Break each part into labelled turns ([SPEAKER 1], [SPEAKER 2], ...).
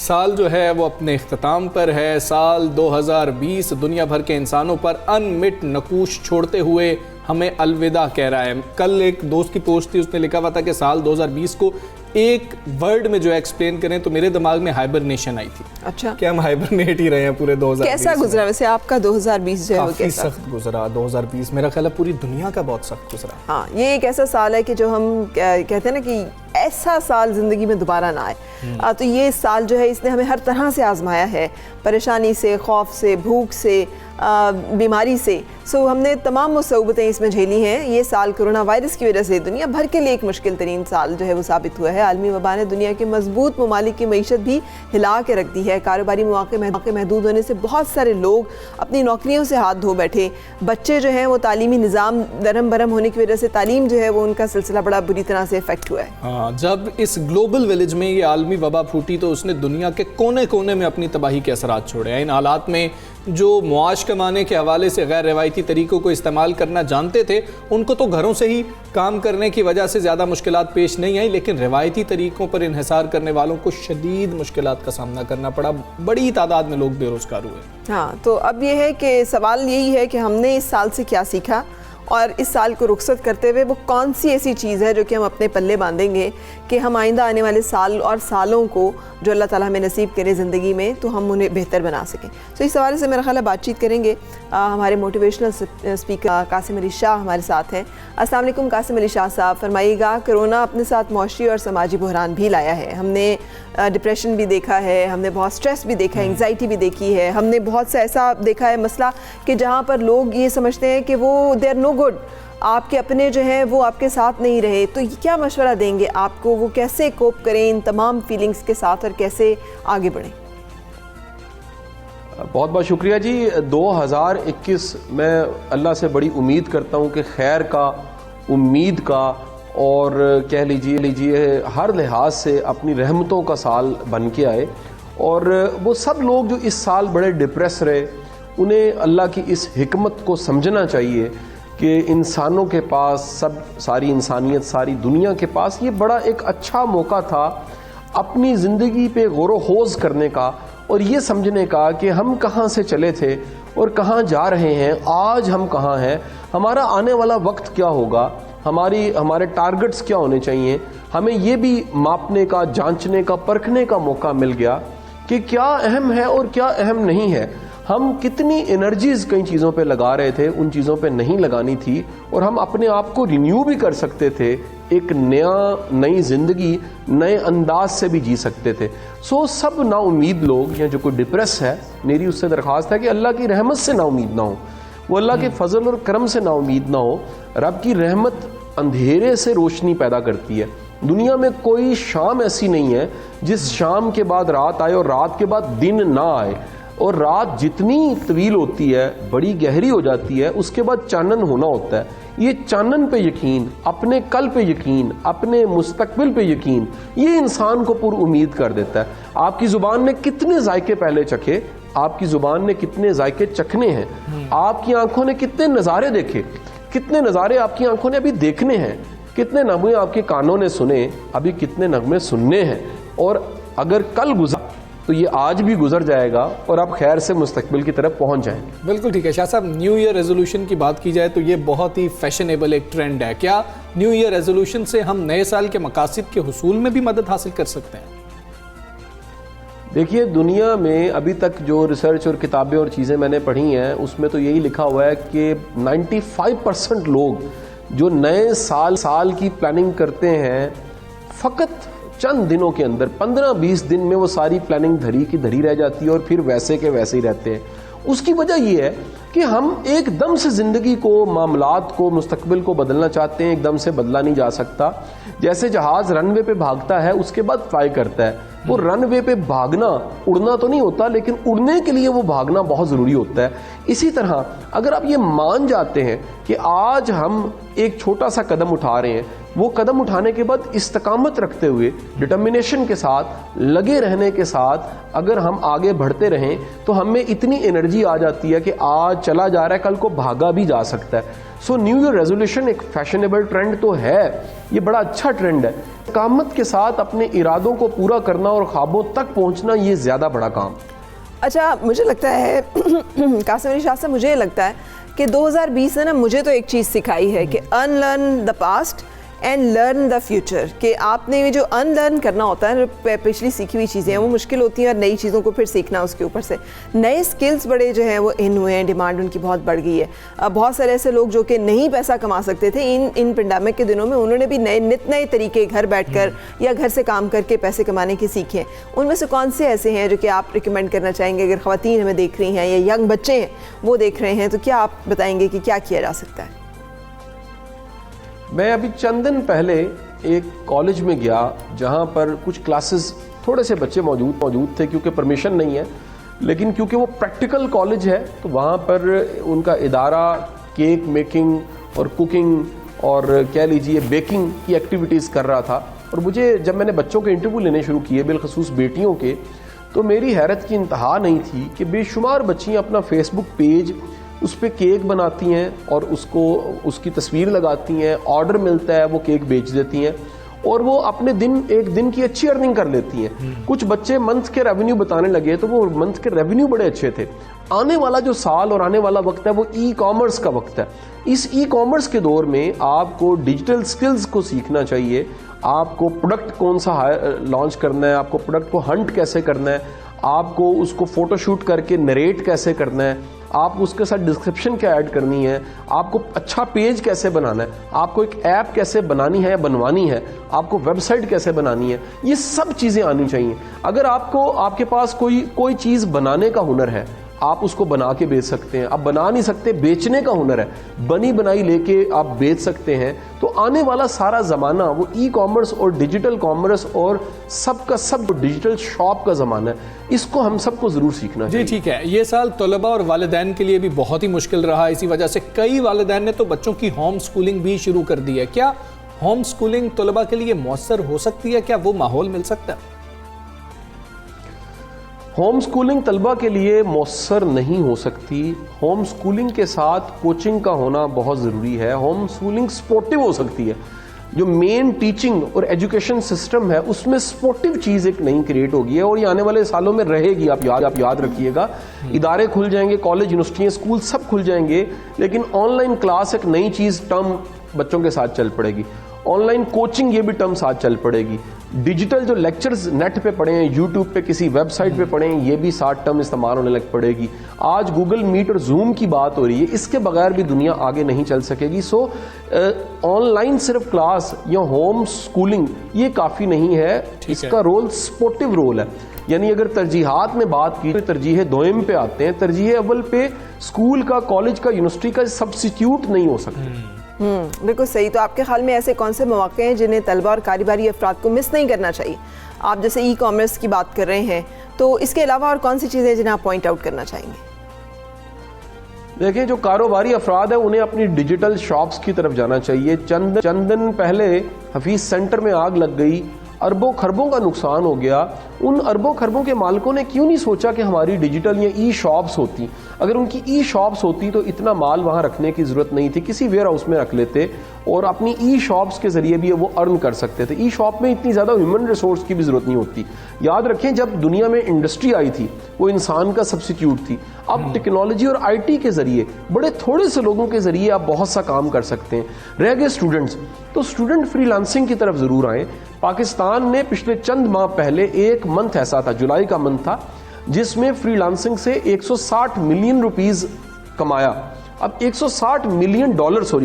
[SPEAKER 1] سال جو ہے وہ اپنے اختتام پر ہے. سال 2020 دنیا بھر کے انسانوں پر انمٹ نقوش چھوڑتے ہوئے ہمیں الوداع کہہ رہا ہے. کل ایک دوست کی پوسٹ تھی, اس نے لکھا ہوا تھا کہ سال 2020 کو ایک ورڈ میں جو ایکسپلین کریں تو میرے دماغ میں ہائبرنیشن آئی تھی.
[SPEAKER 2] اچھا,
[SPEAKER 1] کہ ہم ہائبرنیٹ ہی رہے ہیں پورے 2020.
[SPEAKER 2] کیسا گزرا ویسے آپ کا 2020 جو ہے وہ کیسا؟
[SPEAKER 1] کافی سخت گزرا 2020. میرا خیال ہے پوری دنیا کا بہت سخت گزرا.
[SPEAKER 2] ہاں, یہ ایک ایسا سال ہے کہ جو ہم کہتے ہیں نا کہ ایسا سال زندگی میں دوبارہ نہ آئے. تو یہ سال جو ہے اس نے ہمیں ہر طرح سے آزمایا ہے, پریشانی سے, خوف سے, بھوک سے, بیماری سے. ہم نے تمام مصیبتیں اس میں جھیلی ہیں. یہ سال کرونا وائرس کی وجہ سے دنیا بھر کے لیے ایک مشکل ترین سال جو ہے وہ ثابت ہوا ہے. عالمی وبا نے دنیا کے مضبوط ممالک کی معیشت بھی ہلا کے رکھ دی ہے. کاروباری مواقع محدود ہونے سے بہت سارے لوگ اپنی نوکریوں سے ہاتھ دھو بیٹھے. بچے جو ہیں وہ تعلیمی نظام درہم برہم ہونے کی وجہ سے تعلیم جو ہے وہ ان کا سلسلہ بڑا بری طرح سے افیکٹ ہوا ہے.
[SPEAKER 1] جب اس گلوبل ویلیج میں یہ عالمی وبا پھوٹی تو اس نے دنیا کے کونے کونے میں اپنی تباہی کے اثرات چھوڑے. ان حالات میں جو معاش کمانے کے حوالے سے غیر روایتی طریقوں کو استعمال کرنا جانتے تھے ان کو تو گھروں سے ہی کام کرنے کی وجہ سے زیادہ مشکلات پیش نہیں آئی, لیکن روایتی طریقوں پر انحصار کرنے والوں کو شدید مشکلات کا سامنا کرنا پڑا. بڑی تعداد میں لوگ بے روزگار ہوئے.
[SPEAKER 2] ہاں, تو اب یہ ہے کہ سوال یہی ہے کہ ہم نے اس سال سے کیا سیکھا اور اس سال کو رخصت کرتے ہوئے وہ کون سی ایسی چیز ہے جو کہ ہم اپنے پلے باندھیں گے کہ ہم آئندہ آنے والے سال اور سالوں کو جو اللہ تعالیٰ ہمیں نصیب کرے زندگی میں تو ہم انہیں بہتر بنا سکیں. تو اس حوالے سے میرا خیال ہے بات چیت کریں گے. ہمارے موٹیویشنل اسپیکر قاسم علی شاہ ہمارے ساتھ ہیں. السلام علیکم قاسم علی شاہ صاحب, فرمائیے گا. کرونا اپنے ساتھ معاشی اور سماجی بحران بھی لایا ہے. ہم نے ڈپریشن بھی دیکھا ہے, ہم نے بہت سٹریس بھی دیکھا ہے, انگزائٹی بھی دیکھی ہے, ہم نے بہت سا ایسا دیکھا ہے مسئلہ کہ جہاں پر لوگ یہ سمجھتے ہیں کہ وہ دے آر نو گڈ, آپ کے اپنے جو ہیں وہ آپ کے ساتھ نہیں رہے. تو کیا مشورہ دیں گے آپ کو, وہ کیسے کوپ کریں ان تمام فیلنگز کے ساتھ اور کیسے آگے بڑھیں؟
[SPEAKER 3] بہت بہت شکریہ جی. 2021 میں اللہ سے بڑی امید کرتا ہوں کہ خیر کا, امید کا اور کہہ لیجیے ہر لحاظ سے اپنی رحمتوں کا سال بن کے آئے. اور وہ سب لوگ جو اس سال بڑے ڈپریس رہے انہیں اللہ کی اس حکمت کو سمجھنا چاہیے کہ انسانوں کے پاس, ساری انسانیت, ساری دنیا کے پاس یہ بڑا ایک اچھا موقع تھا اپنی زندگی پہ غور و خوض کرنے کا اور یہ سمجھنے کا کہ ہم کہاں سے چلے تھے اور کہاں جا رہے ہیں, آج ہم کہاں ہیں, ہمارا آنے والا وقت کیا ہوگا, ہمارے ٹارگٹس کیا ہونے چاہیے. ہمیں یہ بھی ماپنے کا, جانچنے کا, پرکھنے کا موقع مل گیا کہ کیا اہم ہے اور کیا اہم نہیں ہے. ہم کتنی انرجیز کئی چیزوں پہ لگا رہے تھے, ان چیزوں پہ نہیں لگانی تھی, اور ہم اپنے آپ کو رینیو بھی کر سکتے تھے, ایک نئی زندگی نئے انداز سے بھی جی سکتے تھے. سب نا امید لوگ یا جو کوئی ڈپریس ہے, میری اس سے درخواست ہے کہ اللہ کی رحمت سے نا امید نہ ہو, وہ اللہ کے فضل اور کرم سے نا امید نہ ہو. رب کی رحمت اندھیرے سے روشنی پیدا کرتی ہے. دنیا میں کوئی شام ایسی نہیں ہے جس شام کے بعد رات آئے اور رات کے بعد دن نہ آئے, اور رات جتنی طویل ہوتی ہے, بڑی گہری ہو جاتی ہے, اس کے بعد چانن ہونا ہوتا ہے. یہ چانن پہ یقین, اپنے کل پہ یقین, اپنے مستقبل پہ یقین, یہ انسان کو پر امید کر دیتا ہے. آپ کی زبان نے کتنے ذائقے پہلے چکھے, آپ کی زبان نے کتنے ذائقے چکھنے ہیں, آپ کی آنکھوں نے کتنے نظارے دیکھے, کتنے نظارے آپ کی آنکھوں نے ابھی دیکھنے ہیں, کتنے نغمے آپ کے کانوں نے سنے, ابھی کتنے نغمے سننے ہیں. اور اگر کل گزر تو یہ آج بھی گزر جائے گا اور آپ خیر سے مستقبل کی طرف پہنچ جائیں گے.
[SPEAKER 1] بالکل ٹھیک ہے شاہ صاحب. نیو ایئر ریزولوشن کی بات کی جائے تو یہ بہت ہی فیشنیبل ایک ٹرینڈ ہے. کیا نیو ایئر ریزولوشن سے ہم نئے سال کے مقاصد کے حصول میں بھی مدد حاصل کر سکتے ہیں؟
[SPEAKER 3] دیکھیے, دنیا میں ابھی تک جو ریسرچ اور کتابیں اور چیزیں میں نے پڑھی ہیں اس میں تو یہی لکھا ہوا ہے کہ 95% لوگ جو نئے سال کی پلاننگ کرتے ہیں فقط چند دنوں کے اندر 15-20 دن میں وہ ساری پلاننگ دھری کی دھری رہ جاتی ہے اور پھر ویسے کے ویسے ہی رہتے ہیں. اس کی وجہ یہ ہے کہ ہم ایک دم سے زندگی کو, معاملات کو, مستقبل کو بدلنا چاہتے ہیں. ایک دم سے بدلا نہیں جا سکتا. جیسے جہاز رن وے پہ بھاگتا ہے اس کے بعد فلائی کرتا ہے, وہ رن وے پہ بھاگنا, اڑنا تو نہیں ہوتا, لیکن اڑنے کے لیے وہ بھاگنا بہت ضروری ہوتا ہے. اسی طرح اگر آپ یہ مان جاتے ہیں کہ آج ہم ایک چھوٹا سا قدم اٹھا رہے ہیں, وہ قدم اٹھانے کے بعد استقامت رکھتے ہوئے, ڈٹرمنیشن کے ساتھ, لگے رہنے کے ساتھ اگر ہم آگے بڑھتے رہیں تو ہمیں اتنی انرجی آ جاتی ہے کہ آج چلا جا رہا ہے, کل کو بھاگا بھی جا سکتا ہے. نیو ایئر ریزولوشن ایک فیشنیبل ٹرینڈ تو ہے, یہ بڑا اچھا ٹرینڈ ہے, استقامت کے ساتھ اپنے ارادوں کو پورا کرنا اور خوابوں تک پہنچنا یہ زیادہ بڑا کام.
[SPEAKER 2] اچھا مجھے لگتا ہے قاسم علی شاہ صاحب، مجھے یہ لگتا ہے کہ 2020 نے نا مجھے تو ایک چیز سکھائی ہے کہ unlearn the past and learn the future, کہ آپ نے یہ جو ان لرن کرنا ہوتا ہے، پچھلی سیکھی ہوئی چیزیں ہیں وہ مشکل ہوتی ہیں، اور نئی چیزوں کو پھر سیکھنا اس کے اوپر سے. نئے سکلز بڑے جو ہیں وہ ان ہوئے ہیں، ڈیمانڈ ان کی بہت بڑھ گئی ہے. بہت سارے ایسے لوگ جو کہ نہیں پیسہ کما سکتے تھے ان پینڈیمک کے دنوں میں، انہوں نے بھی نئے طریقے گھر بیٹھ کر یا گھر سے کام کر کے پیسے کمانے کے سیکھے. ان میں سے کون سے ایسے ہیں جو کہ آپ ریکمینڈ کرنا چاہیں گے؟ اگر خواتین ہمیں دیکھ رہی ہیں یا ینگ بچے ہیں وہ دیکھ رہے ہیں، تو کیا آپ بتائیں گے کہ کیا کیا جا سکتا ہے؟
[SPEAKER 3] میں ابھی چند دن پہلے ایک کالج میں گیا جہاں پر کچھ کلاسز تھوڑے سے بچے موجود تھے کیونکہ پرمیشن نہیں ہے، لیکن کیونکہ وہ پریکٹیکل کالج ہے تو وہاں پر ان کا ادارہ کیک میکنگ اور کوکنگ اور کہہ لیجئے بیکنگ کی ایکٹیویٹیز کر رہا تھا. اور مجھے جب میں نے بچوں کے انٹرویو لینے شروع کیے، بالخصوص بیٹیوں کے، تو میری حیرت کی انتہا نہیں تھی کہ بے شمار بچیاں اپنا فیس بک پیج اس پہ کیک بناتی ہیں اور اس کی تصویر لگاتی ہیں، آرڈر ملتا ہے وہ کیک بیچ دیتی ہیں اور وہ اپنے ایک دن کی اچھی ارننگ کر لیتی ہیں. کچھ بچے منتھ کے ریونیو بتانے لگے تو وہ منتھ کے ریونیو بڑے اچھے تھے. آنے والا جو سال اور آنے والا وقت ہے وہ ای کامرس کا وقت ہے. اس ای کامرس کے دور میں آپ کو ڈیجیٹل سکلز کو سیکھنا چاہیے. آپ کو پروڈکٹ کون سا لانچ کرنا ہے، آپ کو پروڈکٹ کو ہنٹ کیسے کرنا ہے، آپ کو اس کو فوٹو شوٹ کر کے نریٹ کیسے کرنا ہے، آپ کو اس کے ساتھ ڈسکرپشن کیا ایڈ کرنی ہے، آپ کو اچھا پیج کیسے بنانا ہے، آپ کو ایک ایپ کیسے بنانی ہے بنوانی ہے، آپ کو ویب سائٹ کیسے بنانی ہے، یہ سب چیزیں آنی چاہیے. اگر آپ کے پاس کوئی چیز بنانے کا ہنر ہے، آپ اس کو بنا کے بیچ سکتے ہیں. آپ بنا نہیں سکتے، بیچنے کا ہنر ہے، بنی بنائی لے کے آپ بیچ سکتے ہیں. تو آنے والا سارا زمانہ وہ ای کامرس اور ڈیجیٹل کامرس اور سب کا سب ڈیجیٹل شاپ کا زمانہ ہے. اس کو ہم سب کو ضرور سیکھنا چاہیے.
[SPEAKER 1] جی ٹھیک ہے. یہ سال طلباء اور والدین کے لیے بھی بہت ہی مشکل رہا. اسی وجہ سے کئی والدین نے تو بچوں کی ہوم سکولنگ بھی شروع کر دی ہے. کیا ہوم سکولنگ طلباء کے لیے مؤثر ہو سکتی ہے؟ کیا وہ ماحول مل سکتا ہے؟
[SPEAKER 3] ہوم سکولنگ طلبہ کے لیے مؤثر نہیں ہو سکتی. ہوم سکولنگ کے ساتھ کوچنگ کا ہونا بہت ضروری ہے. ہوم سکولنگ سپورٹیو ہو سکتی ہے. جو مین ٹیچنگ اور ایجوکیشن سسٹم ہے اس میں سپورٹیو چیز ایک نئی کریٹ ہوگی ہے اور یہ آنے والے سالوں میں رہے گی. آپ یاد رکھیے گا، ادارے کھل جائیں گے، کالج یونیورسٹیاں اسکول سب کھل جائیں گے، لیکن آن لائن کلاس ایک نئی چیز ٹرم بچوں کے ساتھ چل پڑے گی. آن لائن کوچنگ یہ بھی ٹرم ساتھ چل پڑے گی. ڈیجیٹل جو لیکچرز نیٹ پہ پڑھیں، یوٹیوب پہ کسی ویب سائٹ پہ پڑھیں، یہ بھی ساتھ ٹرم استعمال ہونے لگ پڑے گی. آج گوگل میٹ اور زوم کی بات ہو رہی ہے، اس کے بغیر بھی دنیا آگے نہیں چل سکے گی. سو آن لائن صرف کلاس یا ہوم سکولنگ یہ کافی نہیں ہے. اس کا رول سپورٹیو رول ہے. یعنی اگر ترجیحات میں بات کی تو ترجیح دوئم پہ آتے ہیں. ترجیح اول پہ اسکول کا، کالج کا، یونیورسٹی کا سبسٹیٹیوٹ نہیں ہو سکتے.
[SPEAKER 2] بالکل صحیح. تو آپ کے خیال میں ایسے کون سے مواقع ہیں جنہیں طلبہ اور کاروباری افراد کو مس نہیں کرنا چاہیے؟ آپ جیسے ای کامرس کی بات کر رہے ہیں، تو اس کے علاوہ اور کون سی چیزیں جنہیں آپ پوائنٹ آؤٹ کرنا چاہیں گے؟
[SPEAKER 3] دیکھیں، جو کاروباری افراد ہیں انہیں اپنی ڈیجیٹل شاپس کی طرف جانا چاہیے. چند دن پہلے حفیظ سینٹر میں آگ لگ گئی، اربوں خربوں کا نقصان ہو گیا. ان اربوں خربوں کے مالکوں نے کیوں نہیں سوچا کہ ہماری ڈیجیٹل یا ای شاپس ہوتی؟ اگر ان کی ای شاپس ہوتی تو اتنا مال وہاں رکھنے کی ضرورت نہیں تھی، کسی ویئر ہاؤس میں رکھ لیتے اور اپنی ای شاپس کے ذریعے بھی وہ ارن کر سکتے تھے. ای شاپ میں اتنی زیادہ ہیومن ریسورس کی بھی ضرورت نہیں ہوتی. یاد رکھیں، جب دنیا میں انڈسٹری آئی تھی وہ انسان کا سبسٹیٹیوٹ تھی. اب ٹیکنالوجی اور آئی ٹی کے ذریعے بڑے تھوڑے سے لوگوں کے ذریعے آپ بہت سا کام کر سکتے ہیں. رہ گئے اسٹوڈنٹس، تو اسٹوڈنٹ فری لانسنگ کی طرف ضرور آئیں. پاکستان نے پچھلے چند ماہ پہلے ایک منتھ ایسا تھا، جولائی کا منتھ تھا، جس میں فری لانسنگ سے 160 ملین روپیز کمایا. اب $160 ملین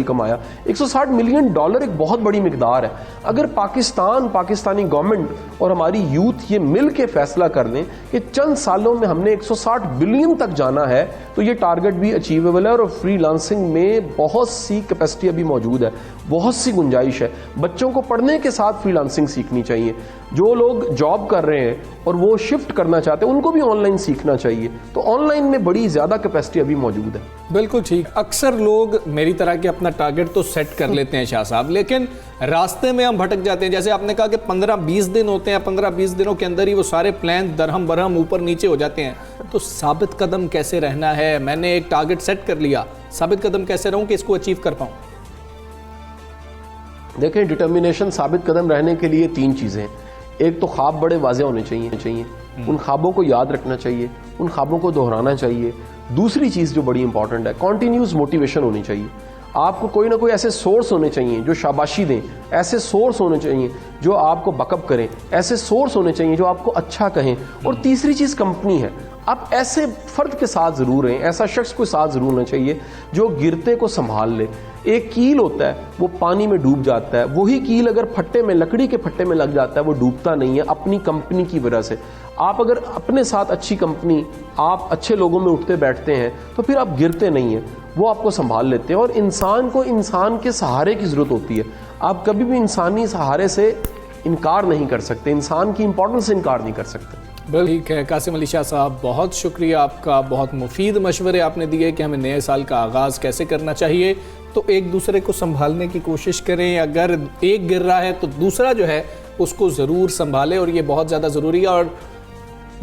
[SPEAKER 3] کمایا. $160 ملین ایک بہت بڑی مقدار ہے. اگر پاکستانی گورنمنٹ اور ہماری یوتھ یہ مل کے فیصلہ کر لیں کہ چند سالوں میں ہم نے 160 بلین تک جانا ہے تو یہ ٹارگٹ بھی اچیویبل ہے. اور فری لانسنگ میں بہت سی کیپیسٹی ابھی موجود ہے، بہت سی گنجائش ہے. بچوں کو پڑھنے کے ساتھ فری لانسنگ سیکھنی چاہیے. جو لوگ جاب کر رہے ہیں اور وہ شفٹ کرنا چاہتے ہیں ان کو بھی آن لائن سیکھنا چاہیے. تو آن لائن میں بڑی زیادہ کیپیسٹی ابھی موجود ہے.
[SPEAKER 1] بالکل ٹھیک. اکثر لوگ میری طرح کے اپنا ٹارگٹ تو سیٹ کر لیتے ہیں شاہ صاحب، لیکن راستے میں ہم بھٹک جاتے ہیں. جیسے آپ نے کہا کہ 15-20 دن ہوتے ہیں، 15-20 دنوں کے اندر ہی وہ سارے پلان درہم برہم اوپر نیچے ہو جاتے ہیں. تو ثابت قدم کیسے رہنا ہے؟ میں نے ایک ٹارگٹ سیٹ کر لیا، ثابت قدم کیسے رہوں کہ اس کو اچیو کر پاؤں؟
[SPEAKER 3] دیکھیں ڈٹرمنیشن ثابت قدم رہنے کے لیے 3 چیزیں ہیں. ایک تو خواب بڑے واضح ہونے چاہیے, ان خوابوں کو یاد رکھنا چاہیے, ان خوابوں کو دہرانا چاہیے. دوسری چیز جو بڑی امپورٹنٹ ہے, کنٹینیوس موٹیویشن ہونی چاہیے. آپ کو کوئی نہ کوئی ایسے سورس ہونے چاہیے جو شاباشی دیں, ایسے سورس ہونے چاہیے جو آپ کو بیک اپ کریں, ایسے سورس ہونے چاہیے جو آپ کو اچھا کہیں. اور تیسری چیز کمپنی ہے. آپ ایسے فرد کے ساتھ ضرور رہیں, ایسا شخص کو ساتھ ضرور ہونا چاہیے جو گرتے کو سنبھال لے. ایک کیل ہوتا ہے وہ پانی میں ڈوب جاتا ہے, وہی کیل اگر پھٹے میں, لکڑی کے پھٹے میں لگ جاتا ہے وہ ڈوبتا نہیں ہے اپنی کمپنی کی وجہ سے. آپ اگر اپنے ساتھ اچھی کمپنی, آپ اچھے لوگوں میں اٹھتے بیٹھتے ہیں تو پھر آپ گرتے نہیں ہیں, وہ آپ کو سنبھال لیتے ہیں. اور انسان کو انسان کے سہارے کی ضرورت ہوتی ہے. آپ کبھی بھی انسانی سہارے سے انکار نہیں کر سکتے, انسان کی امپورٹنس سے انکار نہیں کر سکتے.
[SPEAKER 1] ٹھیک ہے قاسم علی شاہ صاحب, بہت شکریہ آپ کا. بہت مفید مشورے آپ نے دیے کہ ہمیں نئے سال کا آغاز کیسے کرنا چاہیے. تو ایک دوسرے کو سنبھالنے کی کوشش کریں, اگر ایک گر رہا ہے تو دوسرا جو ہے اس کو ضرور سنبھالے, اور یہ بہت زیادہ ضروری ہے. اور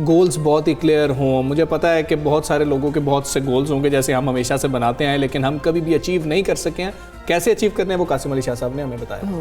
[SPEAKER 1] گولز بہت ہی کلیئر ہوں. مجھے پتہ ہے کہ بہت سارے لوگوں کے بہت سے گولز ہوں گے جیسے ہم ہمیشہ سے بناتے ہیں, لیکن ہم کبھی بھی اچیو نہیں کر سکے ہیں. کیسے اچیو کرنے ہیں وہ قاسم علی شاہ صاحب نے ہمیں بتایا.